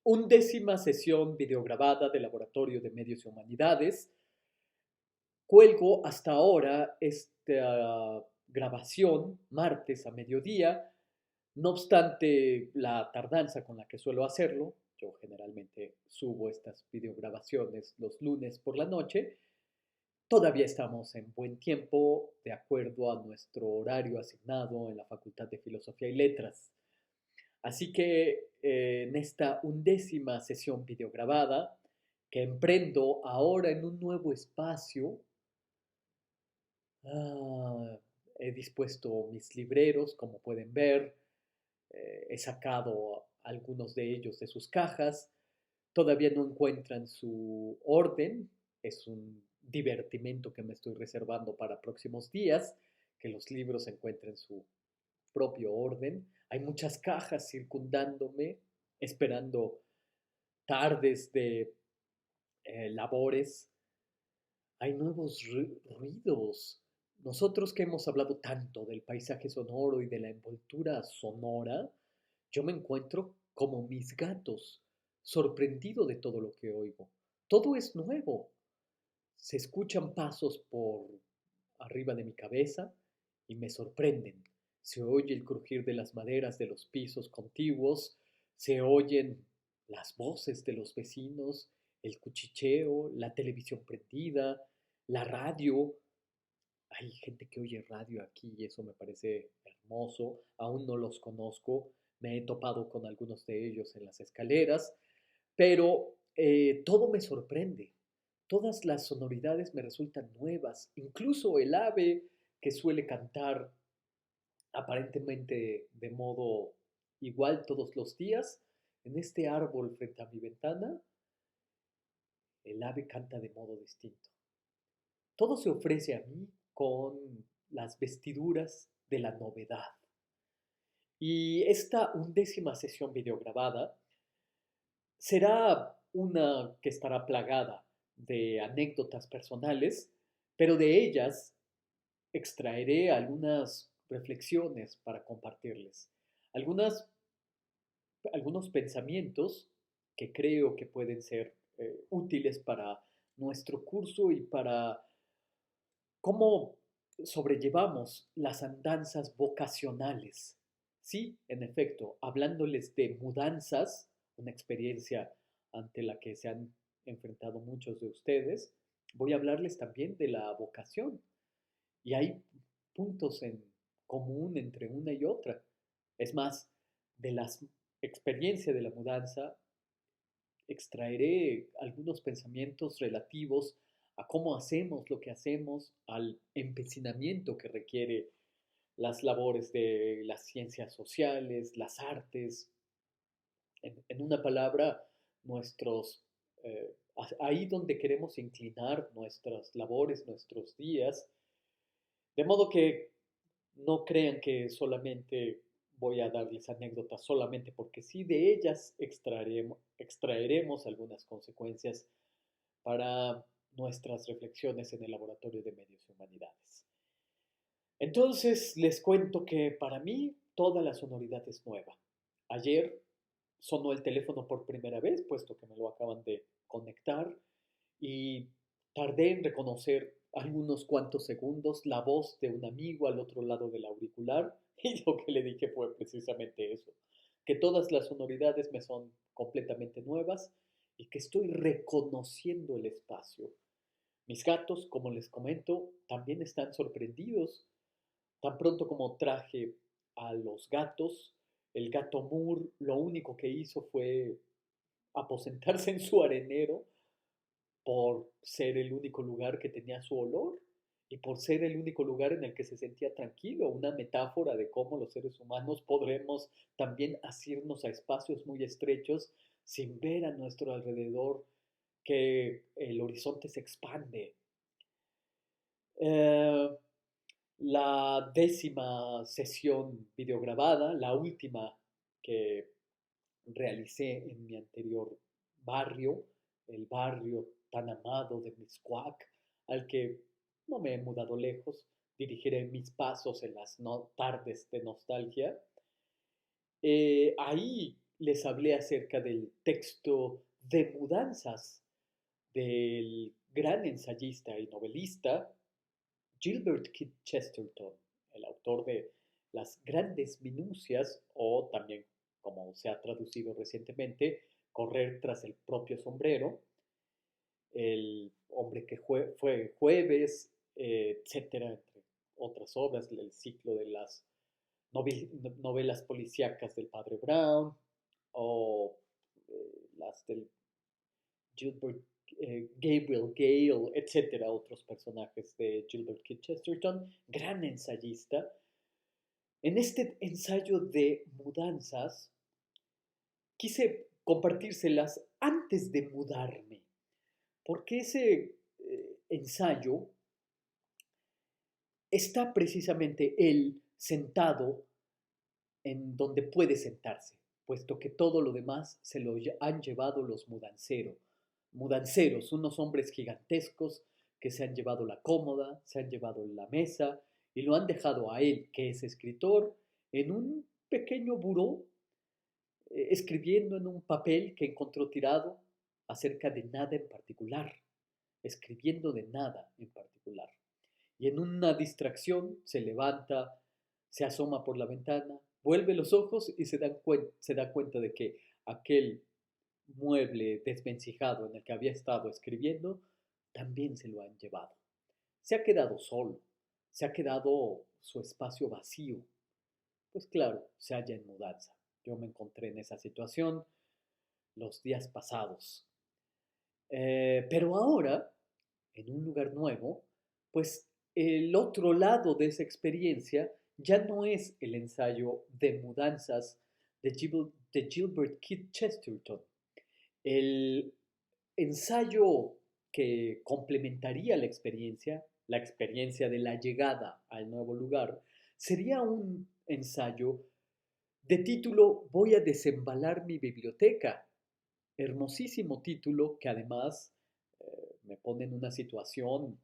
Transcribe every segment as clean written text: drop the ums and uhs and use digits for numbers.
undécima sesión videograbada del Laboratorio de Medios y Humanidades. Cuelgo hasta ahora esta grabación martes a mediodía, no obstante la tardanza con la que suelo hacerlo. Yo generalmente subo estas videograbaciones los lunes por la noche. Todavía estamos en buen tiempo, de acuerdo a nuestro horario asignado en la Facultad de Filosofía y Letras. Así que en esta undécima sesión videograbada, que emprendo ahora en un nuevo espacio, ah, he dispuesto mis libreros, como pueden ver, he sacado algunos de ellos de sus cajas, todavía no encuentran su orden, es un divertimento que me estoy reservando para próximos días, que los libros encuentren su propio orden. Hay muchas cajas circundándome, esperando tardes de labores. Hay nuevos ruidos. Nosotros que hemos hablado tanto del paisaje sonoro y de la envoltura sonora, yo me encuentro como mis gatos, sorprendido de todo lo que oigo. Todo es nuevo. Se escuchan pasos por arriba de mi cabeza y me sorprenden. Se oye el crujir de las maderas de los pisos contiguos, se oyen las voces de los vecinos, el cuchicheo, la televisión prendida, la radio. Hay gente que oye radio aquí y eso me parece hermoso. Aún no los conozco, me he topado con algunos de ellos en las escaleras, pero todo me sorprende. Todas las sonoridades me resultan nuevas, incluso el ave que suele cantar aparentemente de modo igual todos los días, en este árbol frente a mi ventana, el ave canta de modo distinto. Todo se ofrece a mí con las vestiduras de la novedad. Y esta undécima sesión videograbada será una que estará plagada de anécdotas personales, pero de ellas extraeré algunas reflexiones para compartirles, algunas, algunos pensamientos que creo que pueden ser útiles para nuestro curso y para cómo sobrellevamos las andanzas vocacionales. Sí, en efecto, hablándoles de mudanzas, una experiencia ante la que se han enfrentado muchos de ustedes, voy a hablarles también de la vocación. Y hay puntos en común entre una y otra. Es más, de la experiencia de la mudanza, extraeré algunos pensamientos relativos a cómo hacemos lo que hacemos, al empecinamiento que requiere las labores de las ciencias sociales, las artes, en una palabra, nuestros, ahí donde queremos inclinar nuestras labores, nuestros días, de modo que no crean que solamente voy a darles anécdotas solamente porque sí, de ellas extraeremos algunas consecuencias para nuestras reflexiones en el Laboratorio de Medios y Humanidades. Entonces les cuento que para mí toda la sonoridad es nueva. Ayer sonó el teléfono por primera vez, puesto que me lo acaban de conectar, y tardé en reconocer algunos cuantos segundos la voz de un amigo al otro lado del auricular, y lo que le dije fue precisamente eso, que todas las sonoridades me son completamente nuevas y que estoy reconociendo el espacio. Mis gatos, como les comento, también están sorprendidos. Tan pronto como traje a los gatos, el gato Moore lo único que hizo fue aposentarse en su arenero por ser el único lugar que tenía su olor y por ser el único lugar en el que se sentía tranquilo, una metáfora de cómo los seres humanos podremos también asirnos a espacios muy estrechos sin ver a nuestro alrededor que el horizonte se expande. Eh, la décima sesión videograbada, la última que realicé en mi anterior barrio, el barrio tan amado de Mixcoac, al que no me he mudado lejos, dirigiré mis pasos en las tardes de nostalgia. Ahí les hablé acerca del texto de mudanzas del gran ensayista y novelista Gilbert Keith Chesterton, el autor de Las grandes minucias, o también, como se ha traducido recientemente, Correr tras el propio sombrero, El hombre que fue jueves, etcétera, entre otras obras, el ciclo de las novelas policíacas del padre Brown, o las del Gilbert, Gabriel Gale, etcétera, otros personajes de Gilbert Keith Chesterton, gran ensayista. En este ensayo de mudanzas, quise compartírselas antes de mudarme, porque ese ensayo está precisamente él sentado en donde puede sentarse, puesto que todo lo demás se lo han llevado los mudanceros, unos hombres gigantescos que se han llevado la cómoda, se han llevado la mesa y lo han dejado a él, que es escritor, en un pequeño buró, escribiendo en un papel que encontró tirado acerca de nada en particular, escribiendo de nada en particular. Y en una distracción se levanta, se asoma por la ventana, vuelve los ojos y se da cuenta de que aquel mueble desvencijado en el que había estado escribiendo también se lo han llevado. Se ha quedado solo, se ha quedado su espacio vacío. Pues claro, se halla en mudanza. Yo me encontré en esa situación los días pasados. Pero ahora, en un lugar nuevo, pues el otro lado de esa experiencia ya no es el ensayo de mudanzas de Gilbert Keith Chesterton. El ensayo que complementaría la experiencia de la llegada al nuevo lugar, sería un ensayo de título Voy a desembalar mi biblioteca. Hermosísimo título que además me pone en una situación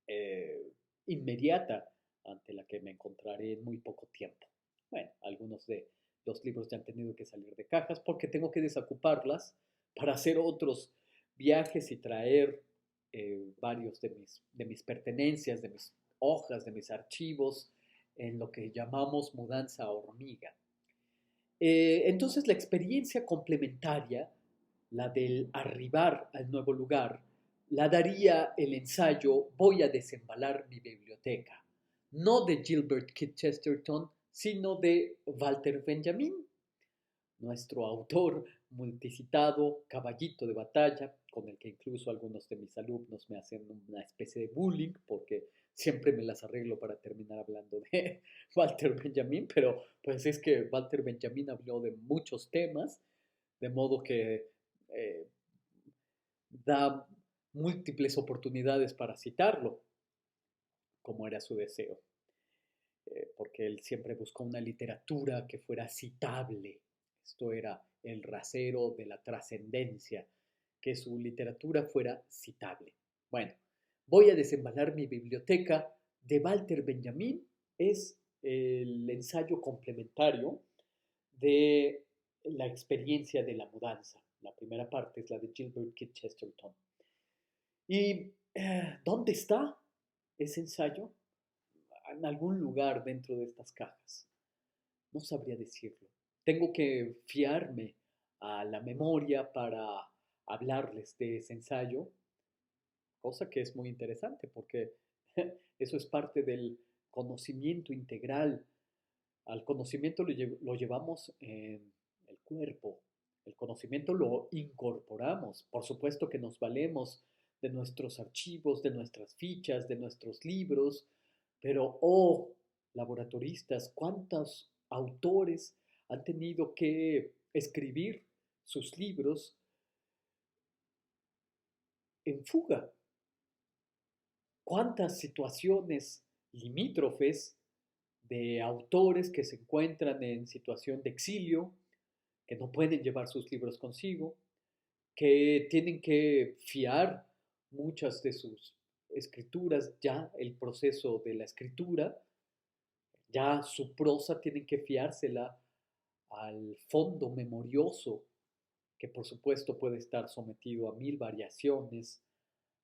eh, inmediata ante la que me encontraré en muy poco tiempo. Bueno, algunos de los libros ya han tenido que salir de cajas porque tengo que desocuparlas para hacer otros viajes y traer varios de mis pertenencias, de mis hojas, de mis archivos, en lo que llamamos mudanza hormiga. Entonces la experiencia complementaria, la del arribar al nuevo lugar, la daría el ensayo Voy a desembalar mi biblioteca, no de Gilbert Keith Chesterton, sino de Walter Benjamin, nuestro autor multicitado, caballito de batalla, con el que incluso algunos de mis alumnos me hacen una especie de bullying porque siempre me las arreglo para terminar hablando de Walter Benjamin, pero pues es que Walter Benjamin habló de muchos temas, de modo que eh, da múltiples oportunidades para citarlo, como era su deseo, porque él siempre buscó una literatura que fuera citable. Esto era el rasero de la trascendencia, que su literatura fuera citable. Bueno, voy a desembalar mi biblioteca de Walter Benjamin, es el ensayo complementario de la experiencia de la mudanza. La primera parte es la de Gilbert Keith Chesterton. ¿Y dónde está ese ensayo? En algún lugar dentro de estas cajas. No sabría decirlo. Tengo que fiarme a la memoria para hablarles de ese ensayo, cosa que es muy interesante porque eso es parte del conocimiento integral. Al conocimiento lo llevamos en el cuerpo, el conocimiento lo incorporamos. Por supuesto que nos valemos de nuestros archivos, de nuestras fichas, de nuestros libros, pero, oh, laboratoristas, ¿cuántos autores han tenido que escribir sus libros en fuga? ¿Cuántas situaciones limítrofes de autores que se encuentran en situación de exilio, que no pueden llevar sus libros consigo, que tienen que fiar muchas de sus escrituras, ya el proceso de la escritura, ya su prosa tienen que fiársela al fondo memorioso, que por supuesto puede estar sometido a mil variaciones,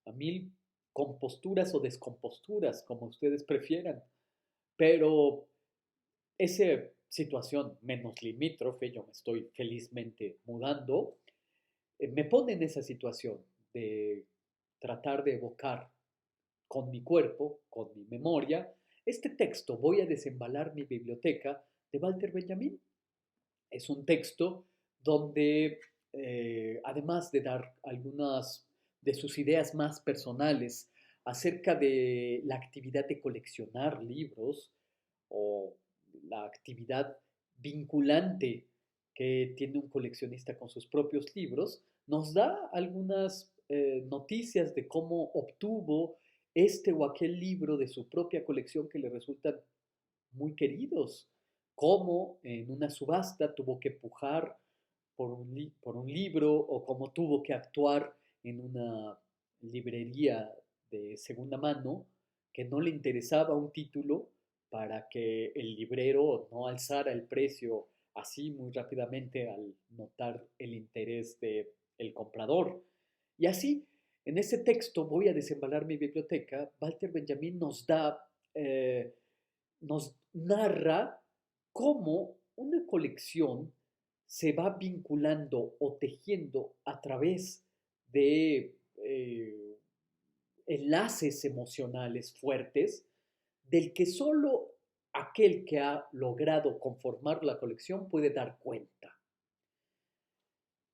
a mil composturas o descomposturas, como ustedes prefieran. Pero esa situación menos limítrofe, yo me estoy felizmente mudando, me pone en esa situación de tratar de evocar con mi cuerpo, con mi memoria, este texto, Voy a desembalar mi biblioteca, de Walter Benjamin. Es un texto donde, además de dar algunas de sus ideas más personales acerca de la actividad de coleccionar libros o la actividad vinculante que tiene un coleccionista con sus propios libros, nos da algunas noticias de cómo obtuvo este o aquel libro de su propia colección que le resultan muy queridos, cómo en una subasta tuvo que pujar por un libro o cómo tuvo que actuar en una librería de segunda mano que no le interesaba un título para que el librero no alzara el precio así muy rápidamente al notar el interés del comprador. Y así, en ese texto, Voy a desembalar mi biblioteca, Walter Benjamin nos narra cómo una colección se va vinculando o tejiendo a través de enlaces emocionales fuertes del que solo aquel que ha logrado conformar la colección puede dar cuenta.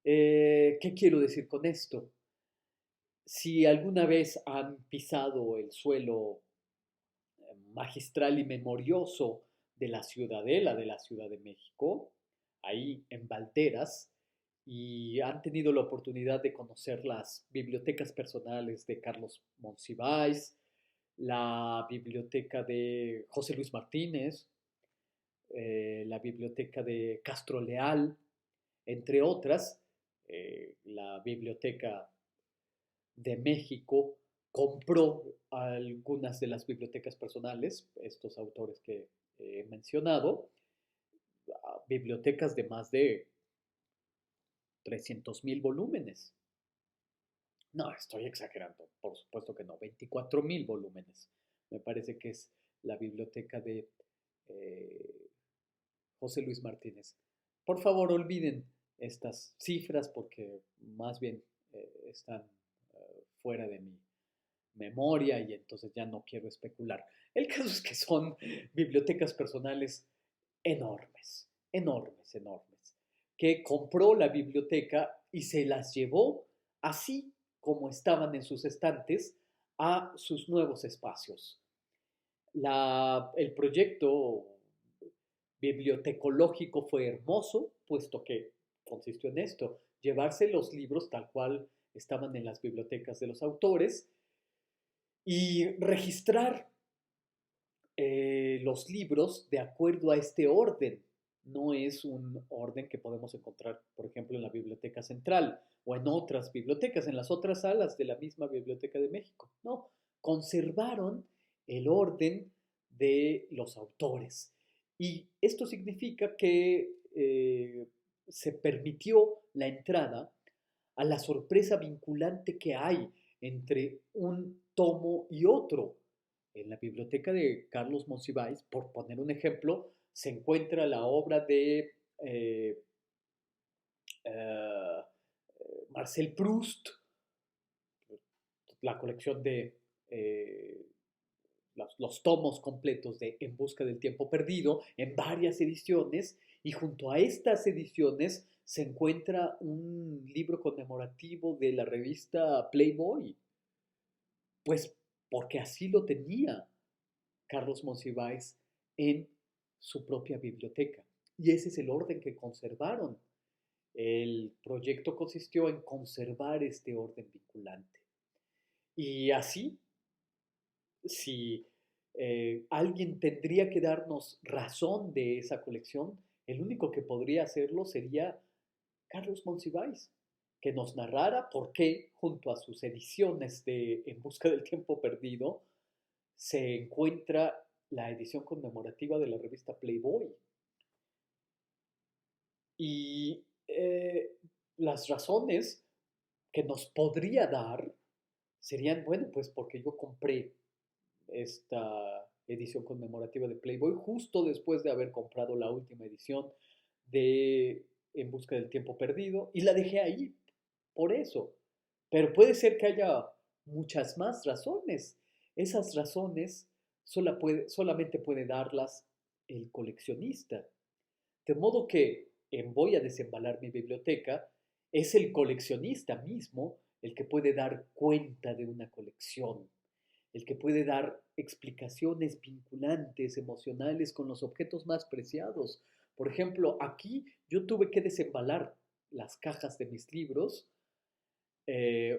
¿Qué quiero decir con esto? Si alguna vez han pisado el suelo magistral y memorioso de la Ciudadela de la Ciudad de México, ahí en Valderas, y han tenido la oportunidad de conocer las bibliotecas personales de Carlos Monsiváis, la biblioteca de José Luis Martínez, la biblioteca de Castro Leal, entre otras, la biblioteca de México compró algunas de las bibliotecas personales, estos autores que he mencionado, bibliotecas de más de 300,000 volúmenes. No, estoy exagerando, por supuesto que no, 24,000 volúmenes. Me parece que es la biblioteca de eh, José Luis Martínez. Por favor, olviden estas cifras porque más bien están fuera de mi memoria y entonces ya no quiero especular. El caso es que son bibliotecas personales enormes, enormes, enormes, que compró la biblioteca y se las llevó así como estaban en sus estantes a sus nuevos espacios. El proyecto bibliotecológico fue hermoso, puesto que consistió en esto, llevarse los libros tal cual estaban en las bibliotecas de los autores y registrar los libros de acuerdo a este orden. No es un orden que podemos encontrar, por ejemplo, en la Biblioteca Central o en otras bibliotecas, en las otras salas de la misma Biblioteca de México. No, conservaron el orden de los autores. Y esto significa que se permitió la entrada a la sorpresa vinculante que hay entre un tomo y otro. En la biblioteca de Carlos Monsiváis, por poner un ejemplo, se encuentra la obra de eh, Marcel Proust, la colección de los tomos completos de En busca del tiempo perdido, en varias ediciones, y junto a estas ediciones se encuentra un libro conmemorativo de la revista Playboy, pues porque así lo tenía Carlos Monsiváis en su propia biblioteca. Y ese es el orden que conservaron. El proyecto consistió en conservar este orden vinculante. Y así, si alguien tendría que darnos razón de esa colección, el único que podría hacerlo sería Carlos Monsiváis, que nos narrara por qué, junto a sus ediciones de En busca del tiempo perdido, se encuentra la edición conmemorativa de la revista Playboy. Y las razones que nos podría dar serían, bueno, pues porque yo compré esta edición conmemorativa de Playboy justo después de haber comprado la última edición de En busca del tiempo perdido y la dejé ahí por eso. Pero puede ser que haya muchas más razones. Esas razones solamente puede darlas el coleccionista. De modo que en Voy a desembalar mi biblioteca es el coleccionista mismo el que puede dar cuenta de una colección, el que puede dar explicaciones vinculantes, emocionales con los objetos más preciados. Por ejemplo, aquí yo tuve que desembalar las cajas de mis libros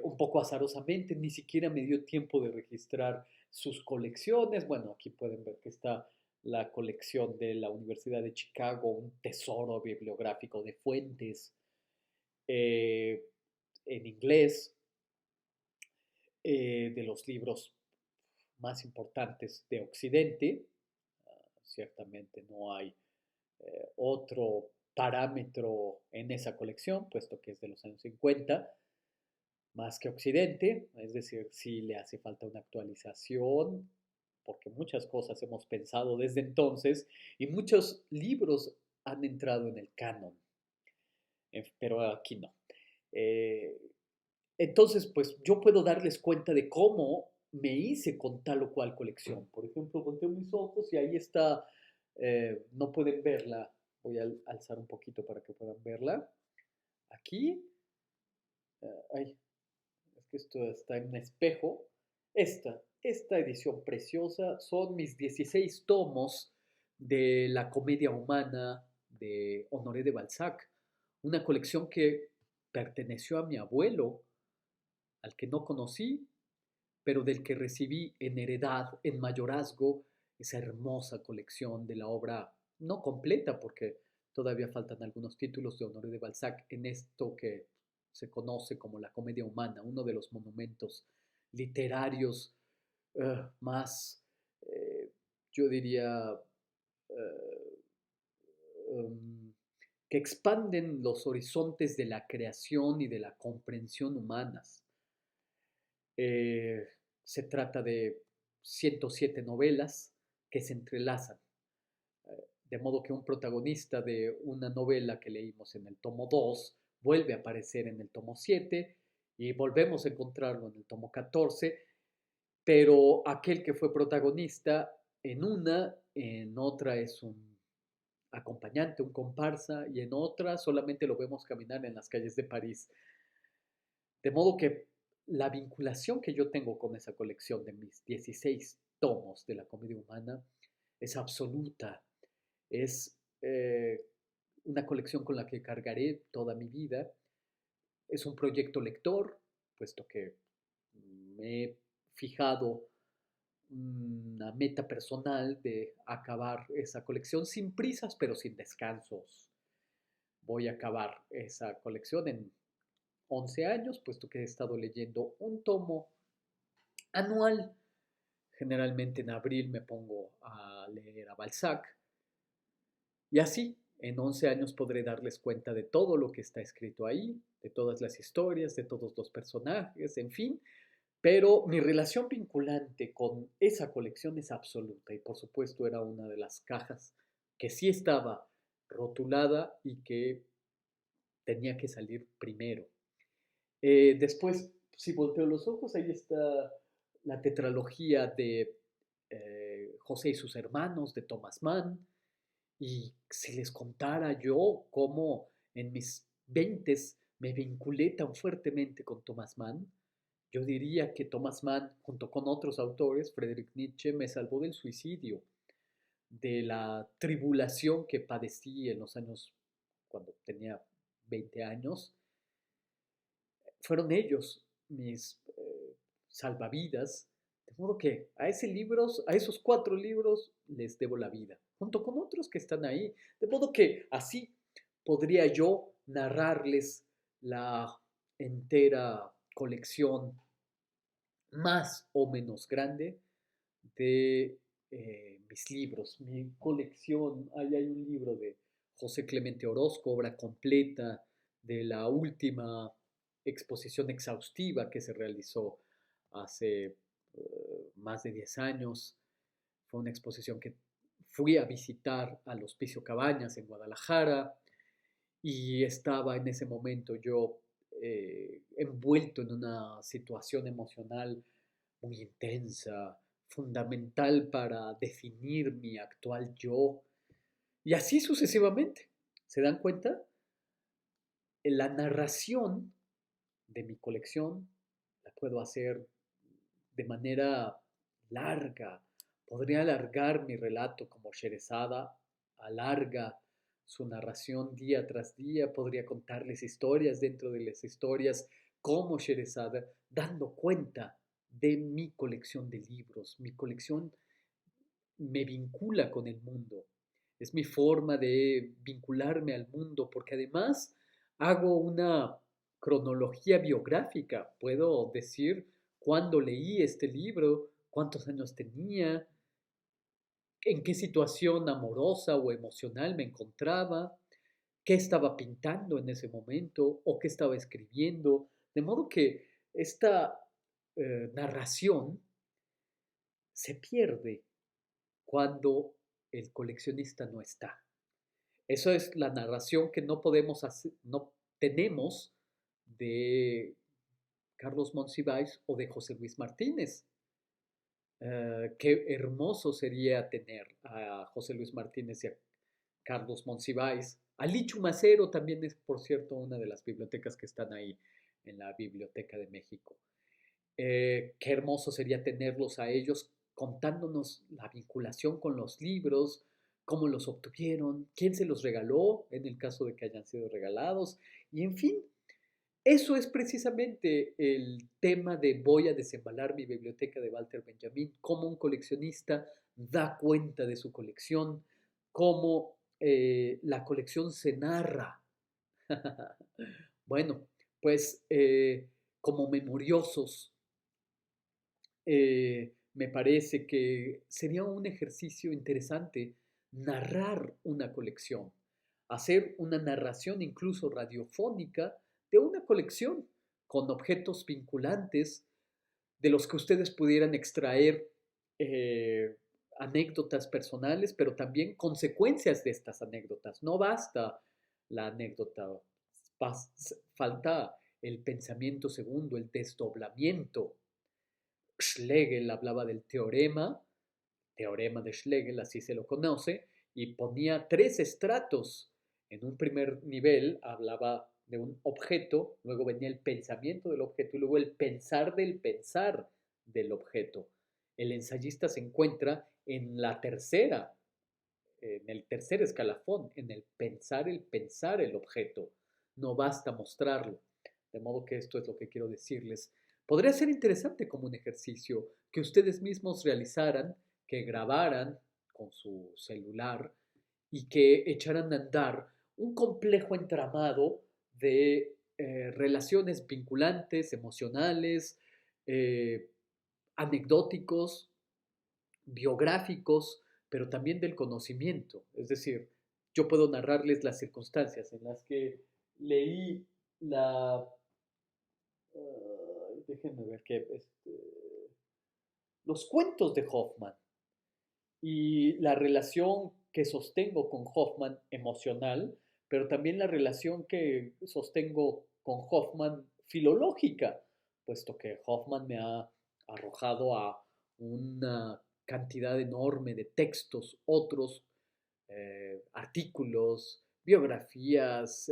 un poco azarosamente, ni siquiera me dio tiempo de registrar sus colecciones. Bueno, aquí pueden ver que está la colección de la Universidad de Chicago, un tesoro bibliográfico de fuentes eh, en inglés, de los libros más importantes de Occidente. Ciertamente no hay otro parámetro en esa colección, puesto que es de los años 50, más que Occidente, es decir, si le hace falta una actualización, porque muchas cosas hemos pensado desde entonces y muchos libros han entrado en el canon, pero aquí no. Eh, entonces, pues yo puedo darles cuenta de cómo me hice con tal o cual colección. Por ejemplo, volteo mis ojos y ahí está, no pueden verla, voy a alzar un poquito para que puedan verla. Aquí, ay, es que esto está en un espejo. Esta edición preciosa son mis 16 tomos de la comedia humana de Honoré de Balzac, una colección que perteneció a mi abuelo, al que no conocí, pero del que recibí en heredad, en mayorazgo, esa hermosa colección de la obra no completa, porque todavía faltan algunos títulos de Honoré de Balzac en esto que se conoce como la comedia humana, uno de los monumentos literarios más, eh, yo diría, eh, um, que expanden los horizontes de la creación y de la comprensión humanas. Eh, Se trata de 107 novelas que se entrelazan, de modo que un protagonista de una novela que leímos en el tomo 2 vuelve a aparecer en el tomo 7 y volvemos a encontrarlo en el tomo 14, pero aquel que fue protagonista en otra es un acompañante, un comparsa, y en otra solamente lo vemos caminar en las calles de París. De modo que la vinculación que yo tengo con esa colección de mis 16 tomos de la comedia humana es absoluta. Es una colección con la que cargaré toda mi vida. Es un proyecto lector, puesto que me he fijado una meta personal de acabar esa colección sin prisas, pero sin descansos. Voy a acabar esa colección en 11 años, puesto que he estado leyendo un tomo anual. Generalmente en abril me pongo a leer a Balzac y así en 11 años podré darles cuenta de todo lo que está escrito ahí, de todas las historias, de todos los personajes, en fin. Pero mi relación vinculante con esa colección es absoluta y por supuesto era una de las cajas que sí estaba rotulada y que tenía que salir primero. Después, si volteo los ojos, ahí está la tetralogía de José y sus hermanos, de Thomas Mann. Y si les contara yo cómo en mis veintes me vinculé tan fuertemente con Thomas Mann, yo diría que Thomas Mann, junto con otros autores, Friedrich Nietzsche, me salvó del suicidio, de la tribulación que padecí en los años cuando tenía 20 años. Fueron ellos mis salvavidas, de modo que a esos 4 libros les debo la vida, junto con otros que están ahí, de modo que así podría yo narrarles la entera colección más o menos grande de mis libros, mi colección. Ahí hay un libro de José Clemente Orozco, obra completa de la última exposición exhaustiva que se realizó hace más de 10 años. Fue una exposición que fui a visitar al Hospicio Cabañas en Guadalajara y estaba en ese momento yo envuelto en una situación emocional muy intensa, fundamental para definir mi actual yo, y así sucesivamente. ¿Se dan cuenta? La narración de mi colección la puedo hacer de manera larga. Podría alargar mi relato como Sherezada alarga su narración día tras día. Podría contarles historias dentro de las historias como Sherezada, dando cuenta de mi colección de libros. Mi colección me vincula con el mundo. Es mi forma de vincularme al mundo porque además hago una cronología biográfica. Puedo decir cuándo leí este libro, cuántos años tenía, en qué situación amorosa o emocional me encontraba, qué estaba pintando en ese momento o qué estaba escribiendo. De modo que esta narración se pierde cuando el coleccionista no está. Eso es la narración que no podemos hacer, no tenemos de Carlos Monsiváis o de José Luis Martínez. Qué hermoso sería tener a José Luis Martínez y a Carlos Monsiváis. Alichu Macero también es, por cierto, una de las bibliotecas que están ahí en la Biblioteca de México. Qué hermoso sería tenerlos a ellos contándonos la vinculación con los libros, cómo los obtuvieron, quién se los regaló, en el caso de que hayan sido regalados, y en fin, eso es precisamente el tema de voy a desembalar mi biblioteca de Walter Benjamin, cómo un coleccionista da cuenta de su colección, cómo la colección se narra. Bueno, pues como memoriosos, me parece que sería un ejercicio interesante narrar una colección, hacer una narración incluso radiofónica de una colección con objetos vinculantes de los que ustedes pudieran extraer eh, anécdotas personales, pero también consecuencias de estas anécdotas. No basta la anécdota, falta el pensamiento segundo, el desdoblamiento. Schlegel hablaba del teorema de Schlegel, así se lo conoce, y ponía tres estratos. En un primer nivel hablaba de un objeto, luego venía el pensamiento del objeto y luego el pensar del objeto. El ensayista se encuentra en la tercera, en el tercer escalafón, en el pensar el objeto. No basta mostrarlo. De modo que esto es lo que quiero decirles. Podría ser interesante como un ejercicio que ustedes mismos realizaran, que grabaran con su celular y que echaran a andar un complejo entramado de relaciones vinculantes, emocionales, eh, anecdóticos, biográficos, pero también del conocimiento. Es decir, yo puedo narrarles las circunstancias en las que leí la... déjenme ver qué... los cuentos de Hoffman y la relación que sostengo con Hoffman emocional, pero también la relación que sostengo con Hoffman filológica, puesto que Hoffman me ha arrojado a una cantidad enorme de textos, otros artículos, biografías,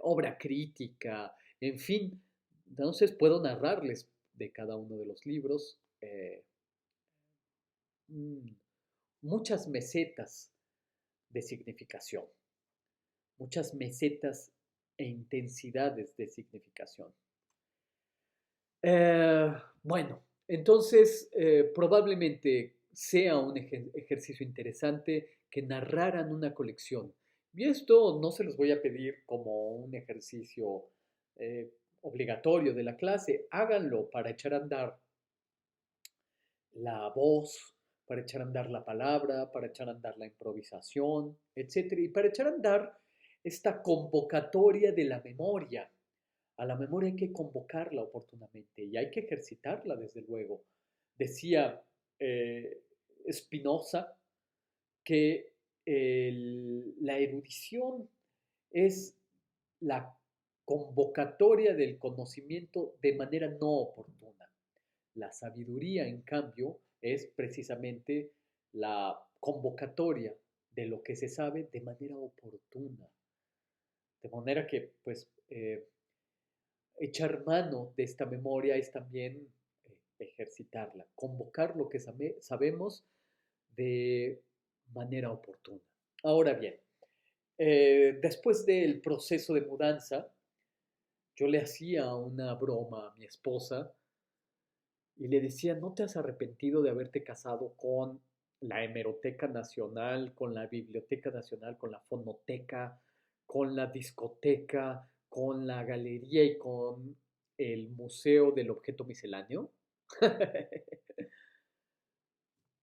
obra crítica, en fin. Entonces puedo narrarles de cada uno de los libros mm, muchas mesetas de significación, muchas mesetas e intensidades de significación. Eh, bueno, entonces probablemente sea un ejercicio interesante que narraran una colección. Y esto no se los voy a pedir como un ejercicio obligatorio de la clase. Háganlo para echar a andar la voz, para echar a andar la palabra, para echar a andar la improvisación, etcétera, y para echar a andar esta convocatoria de la memoria. A la memoria hay que convocarla oportunamente y hay que ejercitarla, desde luego. Decía eh, Spinoza que la erudición es la convocatoria del conocimiento de manera no oportuna. La sabiduría, en cambio, es precisamente la convocatoria de lo que se sabe de manera oportuna. De manera que, pues, echar mano de esta memoria es también ejercitarla, convocar lo que sabemos de manera oportuna. Ahora bien, después del proceso de mudanza, yo le hacía una broma a mi esposa y le decía, ¿no te has arrepentido de haberte casado con la Hemeroteca Nacional, con la Biblioteca Nacional, con la Fonoteca, con la discoteca, con la galería y con el Museo del Objeto Misceláneo?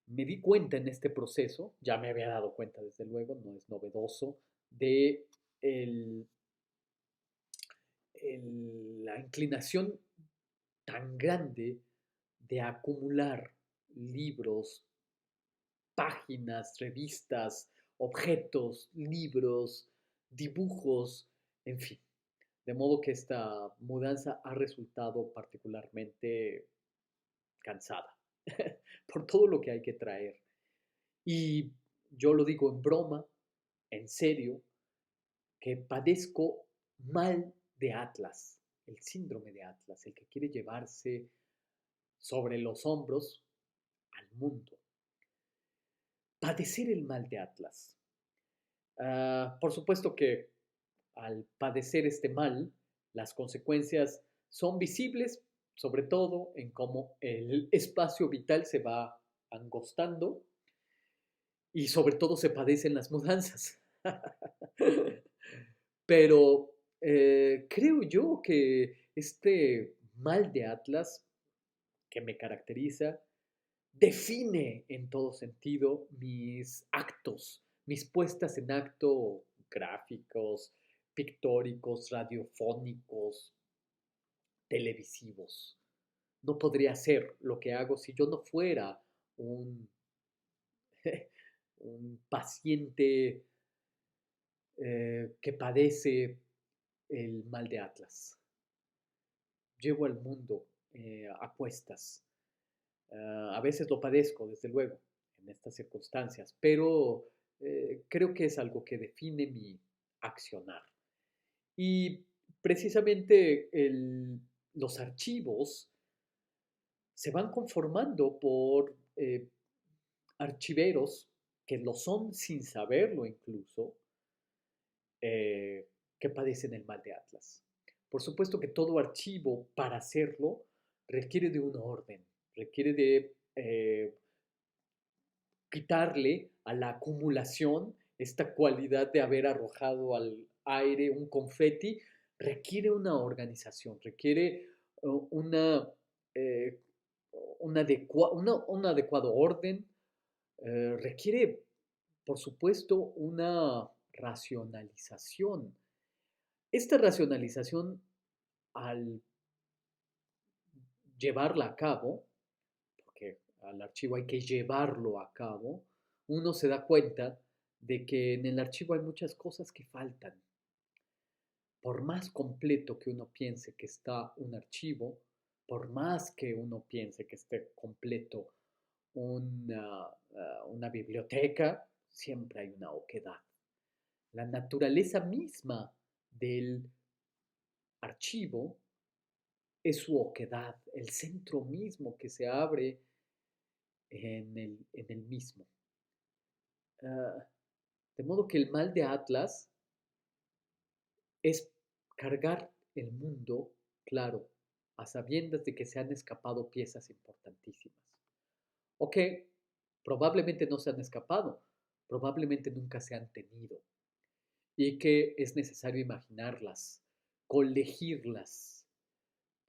Me di cuenta en este proceso, ya me había dado cuenta desde luego, no es novedoso, de el, la inclinación tan grande de acumular libros, páginas, revistas, objetos, libros, dibujos, en fin. De modo que esta mudanza ha resultado particularmente cansada por todo lo que hay que traer. Y yo lo digo en broma, en serio, que padezco mal de Atlas, el síndrome de Atlas, el que quiere llevarse sobre los hombros al mundo. Padecer el mal de Atlas. Por supuesto que al padecer este mal, las consecuencias son visibles, sobre todo en cómo el espacio vital se va angostando y sobre todo se padecen las mudanzas. Pero creo yo que este mal de Atlas que me caracteriza define en todo sentido mis actos, mis puestas en acto gráficos, pictóricos, radiofónicos, televisivos. No podría hacer lo que hago si yo no fuera un, un paciente que padece el mal de Atlas. Llevo al mundo a cuestas. A veces lo padezco, desde luego, en estas circunstancias, pero creo que es algo que define mi accionar. Y precisamente los archivos se van conformando por archiveros que lo son sin saberlo incluso, eh, que padecen el mal de Atlas. Por supuesto que todo archivo, para hacerlo, requiere de un orden, requiere de quitarle a la acumulación esta cualidad de haber arrojado al aire un confeti, requiere una organización, requiere una, eh, un adecuado orden, requiere, por supuesto, una racionalización. Esta racionalización, al llevarla a cabo, porque al archivo hay que llevarlo a cabo, uno se da cuenta de que en el archivo hay muchas cosas que faltan. Por más completo que uno piense que está un archivo, por más que uno piense que esté completo una biblioteca, siempre hay una oquedad. La naturaleza misma del archivo es su oquedad, el centro mismo que se abre en el mismo. Ah, de modo que el mal de Atlas es cargar el mundo, claro, a sabiendas de que se han escapado piezas importantísimas. O que probablemente no se han escapado, probablemente nunca se han tenido. Y que es necesario imaginarlas, colegirlas.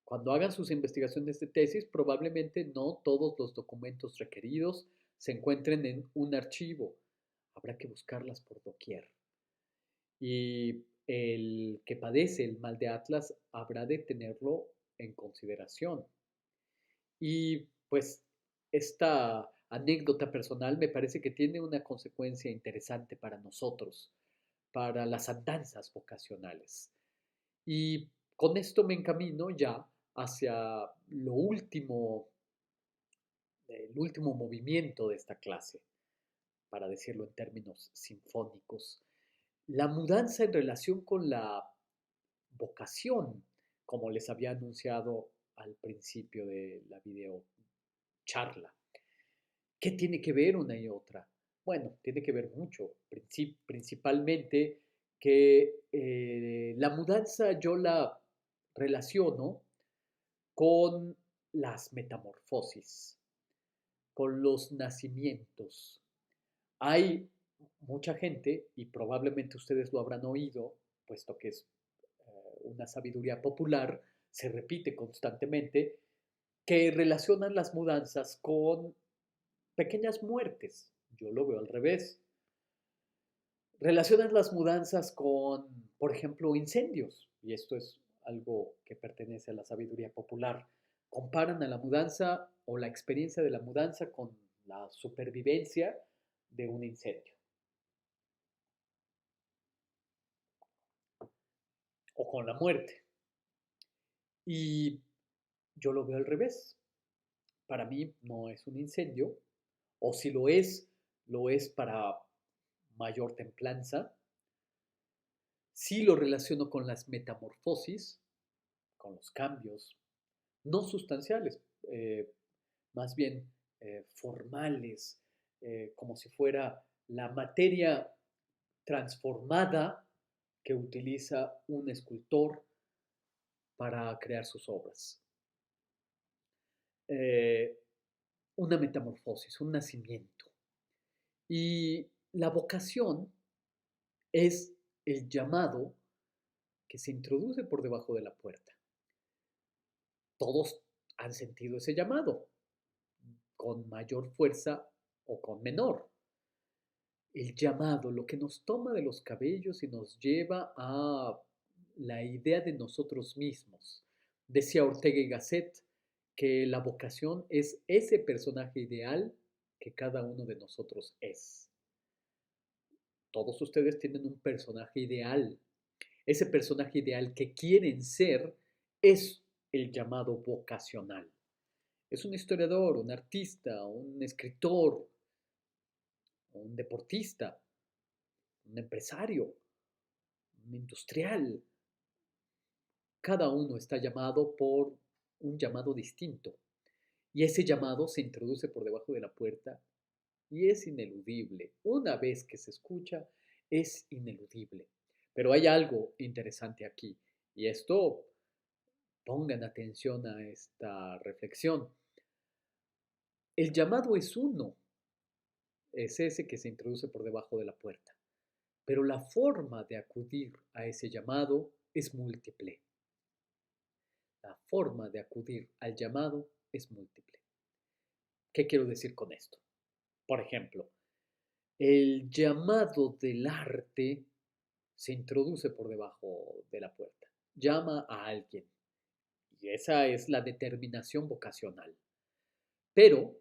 Cuando hagan sus investigaciones de tesis, probablemente no todos los documentos requeridos se encuentren en un archivo. Habrá que buscarlas por doquier. Y el que padece el mal de Atlas habrá de tenerlo en consideración. Y pues esta anécdota personal me parece que tiene una consecuencia interesante para nosotros, para las andanzas vocacionales. Y con esto me encamino ya hacia el último movimiento de esta clase, para decirlo en términos sinfónicos. La mudanza en relación con la vocación, como les había anunciado al principio de la video charla. ¿Qué tiene que ver una y otra? Bueno, tiene que ver mucho, principalmente que la mudanza yo la relaciono con las metamorfosis, con los nacimientos. Hay mucha gente, y probablemente ustedes lo habrán oído, puesto que es una sabiduría popular, se repite constantemente, que relacionan las mudanzas con pequeñas muertes. Yo lo veo al revés. Relacionan las mudanzas con, por ejemplo, incendios, y esto es algo que pertenece a la sabiduría popular. Comparan a la mudanza o la experiencia de la mudanza con la supervivencia de un incendio o con la muerte. Y yo lo veo al revés. Para mí no es un incendio, o si lo es para mayor templanza. Sí lo relaciono con las metamorfosis, con los cambios, no sustanciales, más bien formales, como si fuera la materia transformada que utiliza un escultor para crear sus obras. Eh, una metamorfosis, un nacimiento. Y la vocación es el llamado que se introduce por debajo de la puerta. Todos han sentido ese llamado, con mayor fuerza o con menor. El llamado, lo que nos toma de los cabellos y nos lleva a la idea de nosotros mismos. Decía Ortega y Gasset que la vocación es ese personaje ideal que cada uno de nosotros es. Todos ustedes tienen un personaje ideal. Ese personaje ideal que quieren ser es el llamado vocacional. Es un historiador, un artista, un escritor, un deportista, un empresario, un industrial. Cada uno está llamado por un llamado distinto. Y ese llamado se introduce por debajo de la puerta y es ineludible. Una vez que se escucha, es ineludible. Pero hay algo interesante aquí. Y esto, pongan atención a esta reflexión. El llamado es uno. Es ese que se introduce por debajo de la puerta. Pero la forma de acudir a ese llamado es múltiple. La forma de acudir al llamado es múltiple. ¿Qué quiero decir con esto? Por ejemplo, el llamado del arte se introduce por debajo de la puerta. Llama a alguien. Y esa es la determinación vocacional. Pero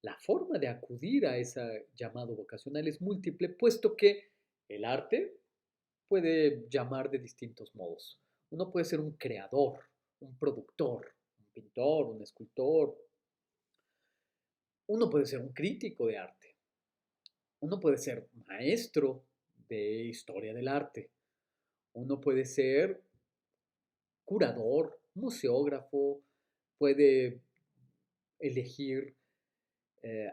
la forma de acudir a ese llamado vocacional es múltiple, puesto que el arte puede llamar de distintos modos. Uno puede ser un creador, un productor, un pintor, un escultor. Uno puede ser un crítico de arte. Uno puede ser maestro de historia del arte. Uno puede ser curador, museógrafo, puede elegir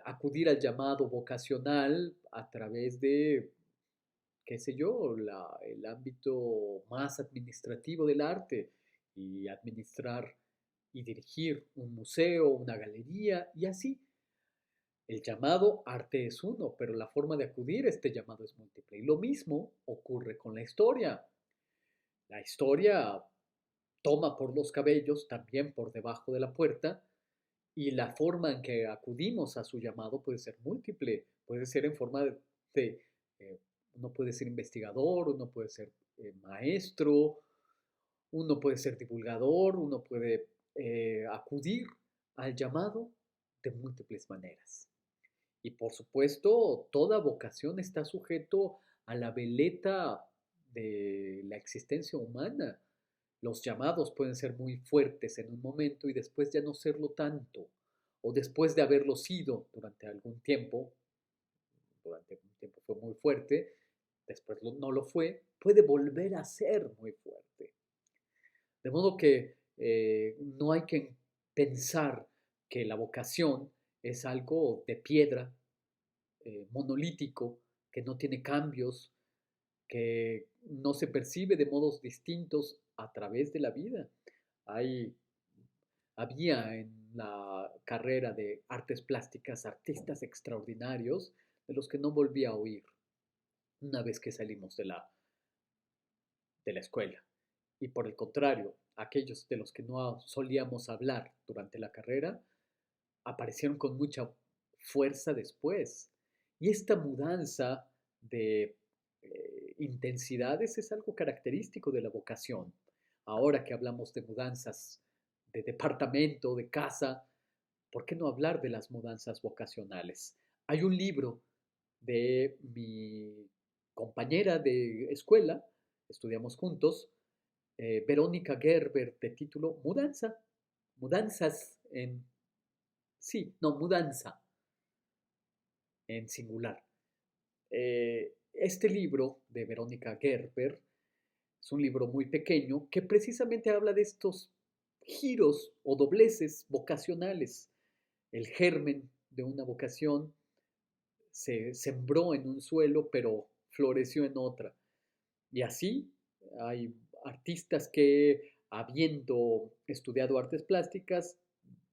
acudir al llamado vocacional a través de, qué sé yo, el ámbito más administrativo del arte y administrar y dirigir un museo, una galería y así. El llamado arte es uno, pero la forma de acudir a este llamado es múltiple. Y lo mismo ocurre con la historia. La historia toma por los cabellos, también por debajo de la puerta, Y la forma en que acudimos a su llamado puede ser múltiple, puede ser en forma de, eh, uno puede ser investigador, uno puede ser maestro, uno puede ser divulgador, uno puede acudir al llamado de múltiples maneras. Y por supuesto, toda vocación está sujeto a la veleta de la existencia humana. Los llamados pueden ser muy fuertes en un momento y después ya no serlo tanto. O después de haberlo sido durante un tiempo fue muy fuerte, después no lo fue, puede volver a ser muy fuerte. De modo que no hay que pensar que la vocación es algo de piedra, monolítico, que no tiene cambios, que no se percibe de modos distintos a través de la vida. Hay, había en la carrera de artes plásticas artistas extraordinarios de los que no volví a oír una vez que salimos de la escuela. Y por el contrario, aquellos de los que no solíamos hablar durante la carrera aparecieron con mucha fuerza después. Y esta mudanza de intensidades es algo característico de la vocación. Ahora que hablamos de mudanzas de departamento, de casa, ¿por qué no hablar de las mudanzas vocacionales? Hay un libro de mi compañera de escuela, estudiamos juntos, Verónica Gerber, de título Mudanza, mudanzas en, sí, no, mudanza en singular. Este libro de Verónica Gerber es un libro muy pequeño que precisamente habla de estos giros o dobleces vocacionales. El germen de una vocación se sembró en un suelo, pero floreció en otra. Y así hay artistas que, habiendo estudiado artes plásticas,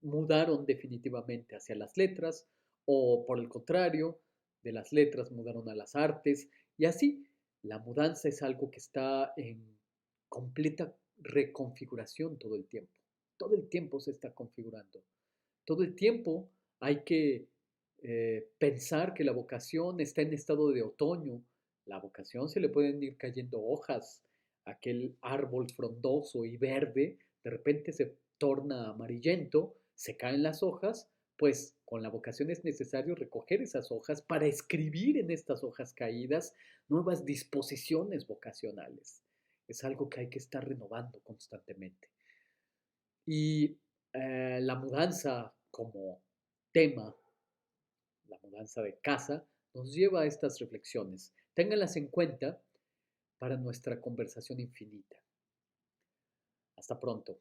mudaron definitivamente hacia las letras, o por el contrario, de las letras mudaron a las artes, y así la mudanza es algo que está en completa reconfiguración todo el tiempo. Todo el tiempo se está configurando. Todo el tiempo hay que pensar que la vocación está en estado de otoño. La vocación se le pueden ir cayendo hojas. Aquel árbol frondoso y verde de repente se torna amarillento, se caen las hojas, pues con la vocación es necesario recoger esas hojas para escribir en estas hojas caídas nuevas disposiciones vocacionales. Es algo que hay que estar renovando constantemente. Y la mudanza como tema, la mudanza de casa, nos lleva a estas reflexiones. Ténganlas en cuenta para nuestra conversación infinita. Hasta pronto.